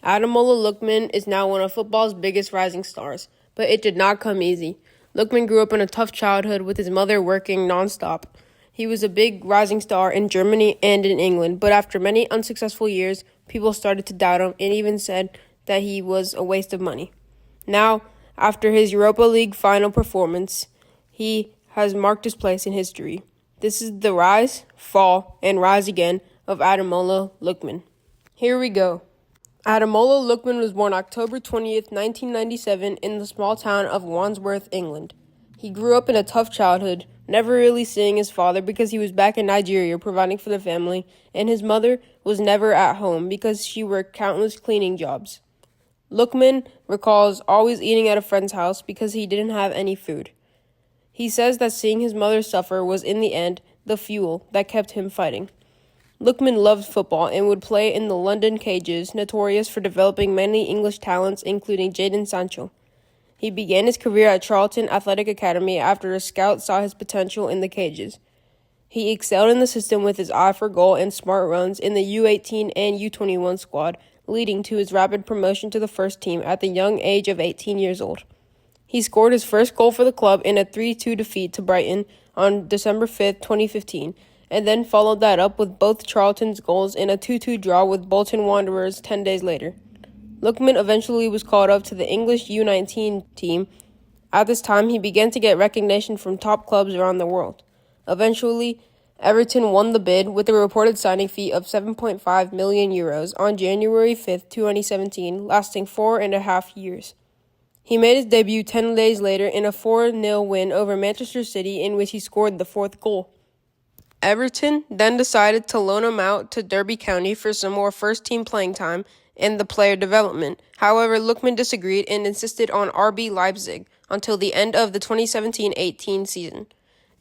Ademola Lookman is now one of football's biggest rising stars, but it did not come easy. Lookman grew up in a tough childhood with his mother working nonstop. He was a big rising star in Germany and in England, but after many unsuccessful years, people started to doubt him and even said that he was a waste of money. Now, after his Europa League final performance, he has marked his place in history. This is the rise, fall, and rise again of Ademola Lookman. Here we go. Ademola Lookman was born October 20th, 1997 in the small town of Wandsworth, England. He grew up in a tough childhood, never really seeing his father because he was back in Nigeria providing for the family, and his mother was never at home because she worked countless cleaning jobs. Lookman recalls always eating at a friend's house because he didn't have any food. He says that seeing his mother suffer was in the end the fuel that kept him fighting. Lookman loved football and would play in the London Cages, notorious for developing many English talents, including Jadon Sancho. He began his career at Charlton Athletic Academy after a scout saw his potential in the Cages. He excelled in the system with his eye for goal and smart runs in the U18 and U21 squad, leading to his rapid promotion to the first team at the young age of 18 years old. He scored his first goal for the club in a 3-2 defeat to Brighton on December 5, 2015, and then followed that up with both Charlton's goals in a 2-2 draw with Bolton Wanderers 10 days later. Lookman eventually was called up to the English U19 team. At this time, he began to get recognition from top clubs around the world. Eventually, Everton won the bid with a reported signing fee of €7.5 million on January 5, 2017, lasting 4.5 years. He made his debut 10 days later in a 4-0 win over Manchester City in which he scored the fourth goal. Everton then decided to loan him out to Derby County for some more first-team playing time and the player development. However, Lookman disagreed and insisted on RB Leipzig until the end of the 2017-18 season.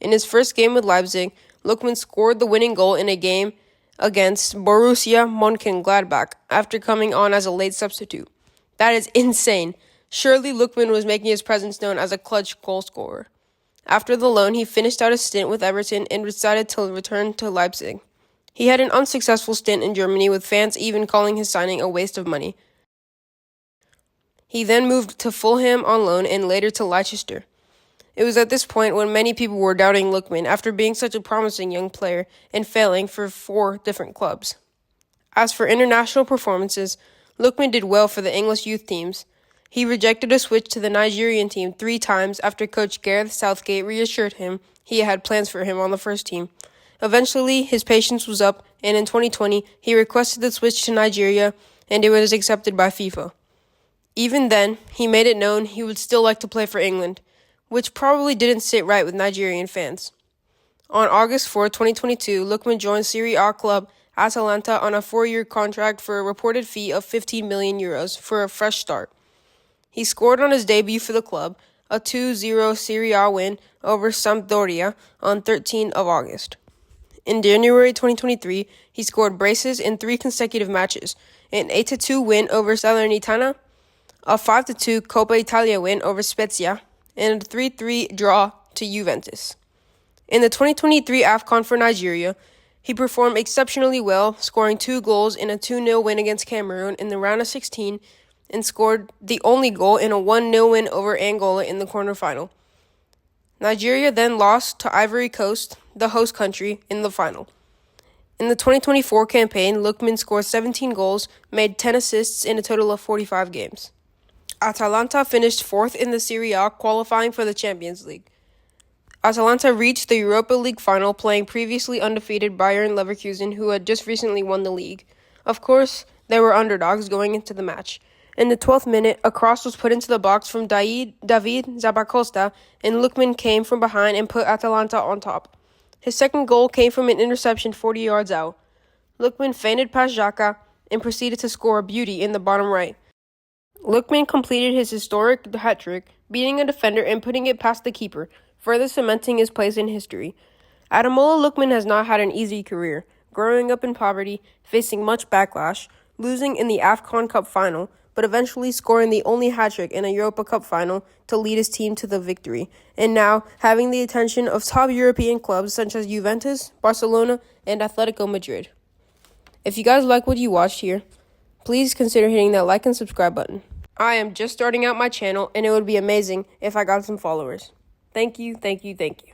In his first game with Leipzig, Lookman scored the winning goal in a game against Borussia Mönchengladbach after coming on as a late substitute. That is insane. Surely Lookman was making his presence known as a clutch goal scorer. After the loan, he finished out his stint with Everton and decided to return to Leipzig. He had an unsuccessful stint in Germany, with fans even calling his signing a waste of money. He then moved to Fulham on loan and later to Leicester. It was at this point when many people were doubting Lookman after being such a promising young player and failing for 4 different clubs. As for international performances, Lookman did well for the English youth teams. He rejected a switch to the Nigerian team 3 times after coach Gareth Southgate reassured him he had plans for him on the first team. Eventually, his patience was up, and in 2020, he requested the switch to Nigeria, and it was accepted by FIFA. Even then, he made it known he would still like to play for England, which probably didn't sit right with Nigerian fans. On August 4, 2022, Lookman joined Serie A club Atalanta on a 4-year contract for a reported fee of €15 million for a fresh start. He scored on his debut for the club, a 2-0 Serie A win over Sampdoria on 13th of August. In January 2023, he scored braces in 3 consecutive matches, an 8-2 win over Salernitana, a 5-2 Coppa Italia win over Spezia, and a 3-3 draw to Juventus. In the 2023 AFCON for Nigeria, he performed exceptionally well, scoring 2 goals in a 2-0 win against Cameroon in the round of 16 and scored the only goal in a 1-0 win over Angola in the quarterfinal. Nigeria then lost to Ivory Coast, the host country, in the final. In the 2024 campaign, Lookman scored 17 goals, made 10 assists in a total of 45 games. Atalanta finished 4th in the Serie A, qualifying for the Champions League. Atalanta reached the Europa League final, playing previously undefeated Bayern Leverkusen, who had just recently won the league. Of course, they were underdogs going into the match. In the 12th minute, a cross was put into the box from David Zappacosta, and Lookman came from behind and put Atalanta on top. His second goal came from an interception 40 yards out. Lookman feinted past Xhaka and proceeded to score a beauty in the bottom right. Lookman completed his historic hat-trick, beating a defender and putting it past the keeper, further cementing his place in history. Ademola Lookman has not had an easy career, growing up in poverty, facing much backlash, losing in the AFCON Cup final, but eventually scoring the only hat-trick in a Europa Cup final to lead his team to the victory, and now having the attention of top European clubs such as Juventus, Barcelona, and Atletico Madrid. If you guys like what you watched here, please consider hitting that like and subscribe button. I am just starting out my channel, and it would be amazing if I got some followers. Thank you, thank you, thank you.